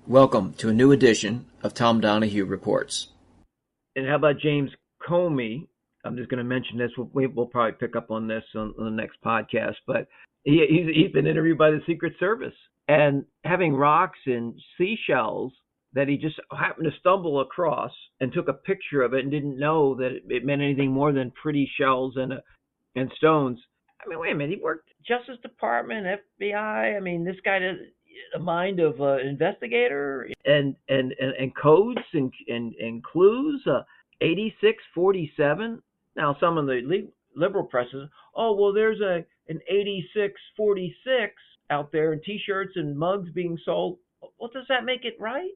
Welcome to a new edition of Tom Donahue Reports. And how about James Comey? I'm just going to mention this. We'll probably pick up on this on the next podcast, but he's been interviewed by the Secret Service and having rocks and seashells that he just happened to stumble across and took a picture of it and didn't know that it meant anything more than pretty shells and stones. I mean, wait a minute. He worked Justice Department, FBI. I mean, this guy does the mind of an investigator and codes and clues. 8647. Now, some of the liberal press is, oh, well, there's an 8646 out there in T-shirts and mugs being sold. Well, does that make it right?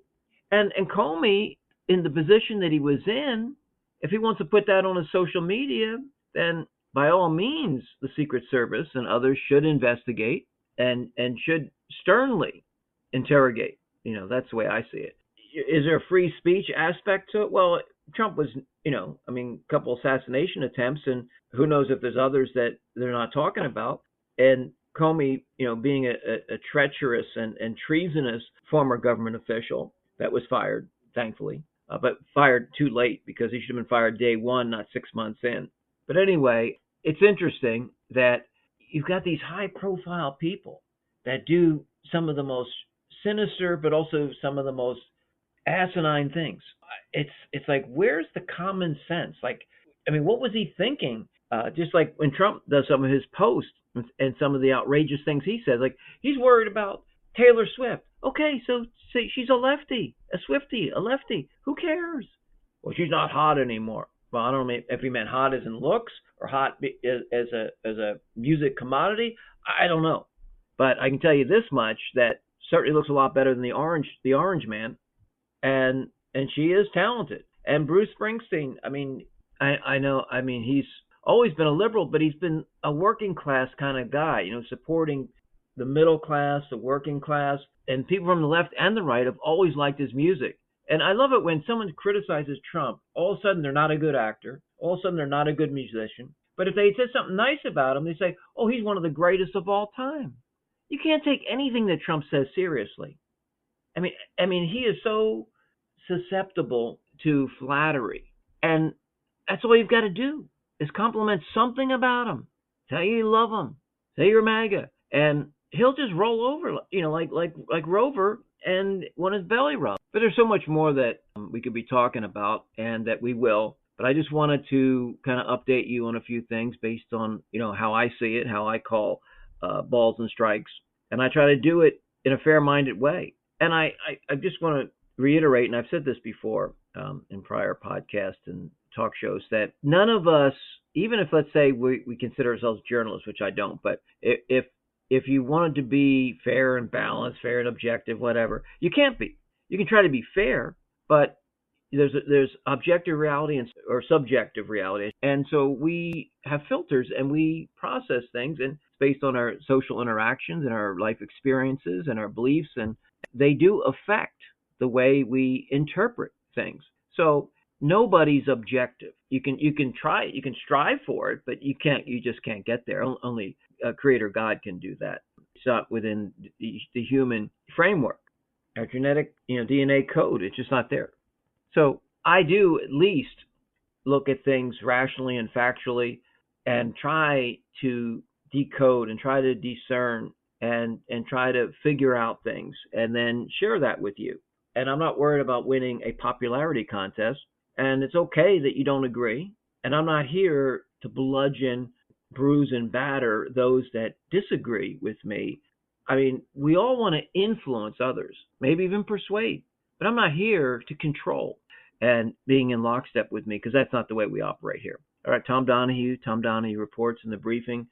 And Comey, in the position that he was in, if he wants to put that on his social media, then by all means, the Secret Service and others should investigate and should sternly interrogate. You know, that's the way I see it. Is there a free speech aspect to it? Well, Trump was, a couple assassination attempts, and who knows if there's others that they're not talking about. And Comey, being a treacherous and treasonous former government official that was fired, thankfully, but fired too late because he should have been fired day one, not 6 months in. But anyway, it's interesting that you've got these high-profile people that do some of the most sinister, but also some of the most asinine things. It's like, where's the common sense? Like, I mean, what was he thinking? Just like when Trump does some of his posts and some of the outrageous things he says, like he's worried about Taylor Swift. Okay, so say she's a lefty, a Swiftie, a lefty. Who cares? Well, she's not hot anymore. Well, I don't know if he meant hot as in looks or hot as a music commodity. I don't know, but I can tell you this much: that certainly looks a lot better than the Orange Man, and she is talented. And Bruce Springsteen, I mean, I know, I mean, he's always been a liberal, but he's been a working class kind of guy, supporting the middle class, the working class, and people from the left and the right have always liked his music. And I love it when someone criticizes Trump, all of a sudden they're not a good actor, all of a sudden they're not a good musician. But if they said something nice about him, they say, oh, he's one of the greatest of all time. You can't take anything that Trump says seriously. I mean, he is so susceptible to flattery. And that's all you've got to do is compliment something about him. Tell you love him. Say you're MAGA. And he'll just roll over, like Rover and want his belly rubbed. But there's so much more that we could be talking about and that we will. But I just wanted to kind of update you on a few things based on, how I see it, how I call balls and strikes. And I try to do it in a fair-minded way. And I just want to reiterate, and I've said this before in prior podcasts and talk shows, that none of us, even if, let's say, we consider ourselves journalists, which I don't, but if you wanted to be fair and balanced, fair and objective, whatever, you can't be. You can try to be fair, but there's objective reality or subjective reality. And so we have filters and we process things, and it's based on our social interactions and our life experiences and our beliefs, and they do affect the way we interpret things. So nobody's objective. You can strive for it, but you just can't get there. Only Creator God can do that. It's not within the human framework. Our genetic, DNA code, it's just not there. So I do at least look at things rationally and factually and try to decode and try to discern and try to figure out things and then share that with you. And I'm not worried about winning a popularity contest. And it's okay that you don't agree. And I'm not here to bludgeon, bruise, and batter those that disagree with me. I mean, we all want to influence others, maybe even persuade. But I'm not here to control and being in lockstep with me, because that's not the way we operate here. All right, Tom Donahue Reports in the briefing.